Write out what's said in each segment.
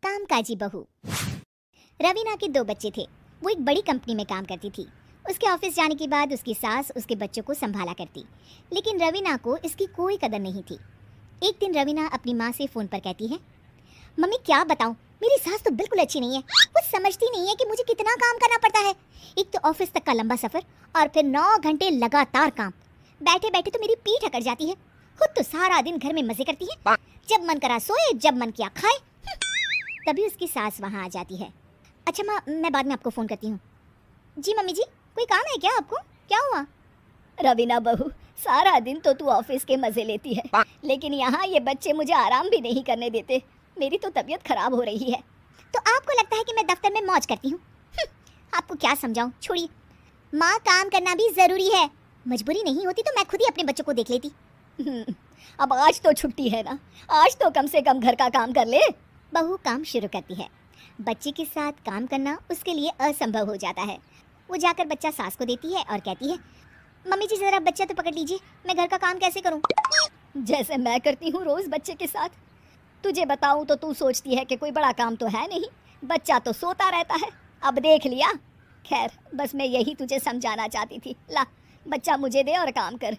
कामकाजी बहू। रवीना के 2 बच्चे थे। वो एक बड़ी कंपनी में काम करती थी। उसके ऑफिस जाने के बाद उसकी सास उसके बच्चों को संभाला करती, लेकिन रवीना को इसकी कोई कदर नहीं थी। एक दिन रवीना अपनी माँ से फ़ोन पर कहती है, मम्मी क्या बताऊँ, मेरी सास तो बिल्कुल अच्छी नहीं है। कुछ समझती नहीं है कि मुझे कितना काम करना पड़ता है। एक तो ऑफिस तक का लंबा सफ़र और फिर 9 घंटे लगातार काम। बैठे बैठे तो मेरी पीठ अकड़ जाती है। खुद तो सारा दिन घर में मज़े करती है, जब मन करा सोए, जब मन किया खाए। तभी उसकी सास वहाँ आ जाती है। अच्छा माँ, मैं बाद में आपको फ़ोन करती हूँ। जी मम्मी जी, कोई काम है क्या आपको? क्या हुआ? रवीना बहू, सारा दिन तो तू ऑफिस के मज़े लेती है, लेकिन यहाँ ये बच्चे मुझे आराम भी नहीं करने देते। मेरी तो तबीयत खराब हो रही है। तो आपको लगता है कि मैं दफ्तर में मौज करती हूँ? आपको क्या समझाऊँ, छोड़िए। माँ, काम करना भी ज़रूरी है। मजबूरी नहीं होती तो मैं खुद ही अपने बच्चों को देख लेती। अब आज तो छुट्टी है ना, आज तो कम से कम घर का काम कर ले। बहू काम शुरू करती है। बच्चे के साथ काम करना उसके लिए असंभव हो जाता है। वो जाकर बच्चा सास को देती है और कहती है, मम्मी जी ज़रा बच्चा तो पकड़ लीजिए, मैं घर का काम कैसे करूँ? जैसे मैं करती हूँ रोज़ बच्चे के साथ। तुझे बताऊँ तो तू सोचती है कि कोई बड़ा काम तो है नहीं, बच्चा तो सोता रहता है। अब देख लिया। खैर, बस मैं यही तुझे समझाना चाहती थी। ला, बच्चा मुझे दे और काम कर।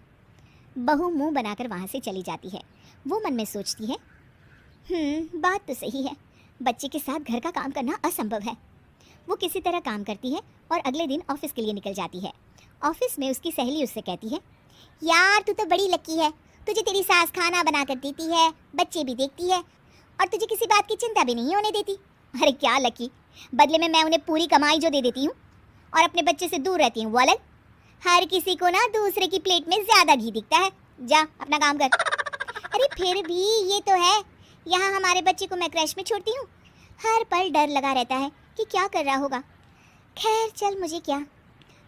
बहू मुंह बनाकर वहाँ से चली जाती है। वो मन में सोचती है, बात तो सही है, बच्चे के साथ घर का काम करना असंभव है। वो किसी तरह काम करती है और अगले दिन ऑफिस के लिए निकल जाती है। ऑफिस में उसकी सहेली उससे कहती है, यार तू तो बड़ी लकी है, तुझे तेरी सास खाना बना कर देती है, बच्चे भी देखती है और तुझे किसी बात की चिंता भी नहीं होने देती। अरे क्या लकी, बदले में मैं उन्हें पूरी कमाई जो दे देती हूँ और अपने बच्चे से दूर रहती हूँ, वो अलग। हर किसी को ना दूसरे की प्लेट में ज़्यादा घी दिखता है। जा अपना काम कर। अरे फिर भी ये तो है, यहाँ हमारे बच्चे को मैं क्रैश में छोड़ती हूँ, हर पल डर लगा रहता है कि क्या कर रहा होगा। खैर चल, मुझे क्या।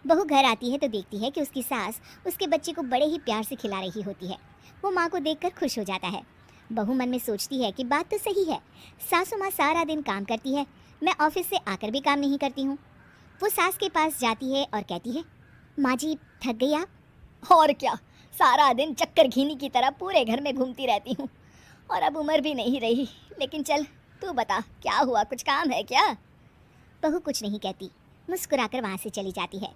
बहू घर आती है तो देखती है कि उसकी सास उसके बच्चे को बड़े ही प्यार से खिला रही होती है। वो माँ को देखकर खुश हो जाता है। बहू मन में सोचती है कि बात तो सही है, सासू माँ सारा दिन काम करती है, मैं ऑफिस से आकर भी काम नहीं करती हूँ। वो सास के पास जाती है और कहती है, माँ जी थक गई आप? और क्या, सारा दिन चक्कर घीनी की तरह पूरे घर में घूमती रहती हूँ और अब उम्र भी नहीं रही। लेकिन चल तू बता, क्या हुआ, कुछ काम है क्या? बहू कुछ नहीं कहती, मुस्कुराकर वहाँ से चली जाती है।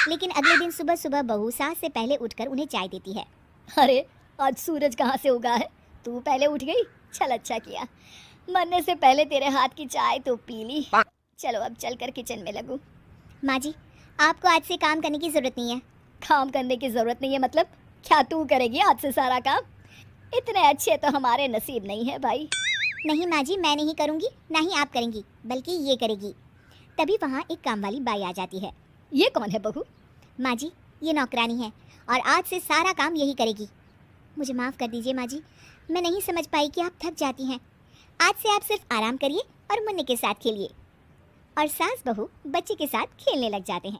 लेकिन अगले दिन सुबह सुबह बहू सास से पहले उठकर उन्हें चाय देती है। अरे आज सूरज कहाँ से उगा है, तू पहले उठ गई? चल अच्छा किया, मरने से पहले तेरे हाथ की चाय तो पी ली। चलो अब चलकर किचन में लगूं। माँ जी, आपको आज से काम करने की ज़रूरत नहीं है। काम करने की ज़रूरत नहीं है मतलब? क्या तू करेगी आज से सारा काम? इतने अच्छे तो हमारे नसीब नहीं है भाई। नहीं माँ जी, मैं नहीं करूँगी, ना ही आप करेंगी, बल्कि ये करेगी। तभी वहाँ एक काम वाली बाई आ जाती है। ये कौन है बहू? माँ जी, ये नौकरानी है और आज से सारा काम यही करेगी। मुझे माफ़ कर दीजिए माँ जी, मैं नहीं समझ पाई कि आप थक जाती हैं। आज से आप सिर्फ आराम करिए और मुन्ने के साथ खेलिए। और सास बहू बच्चे के साथ खेलने लग जाते हैं।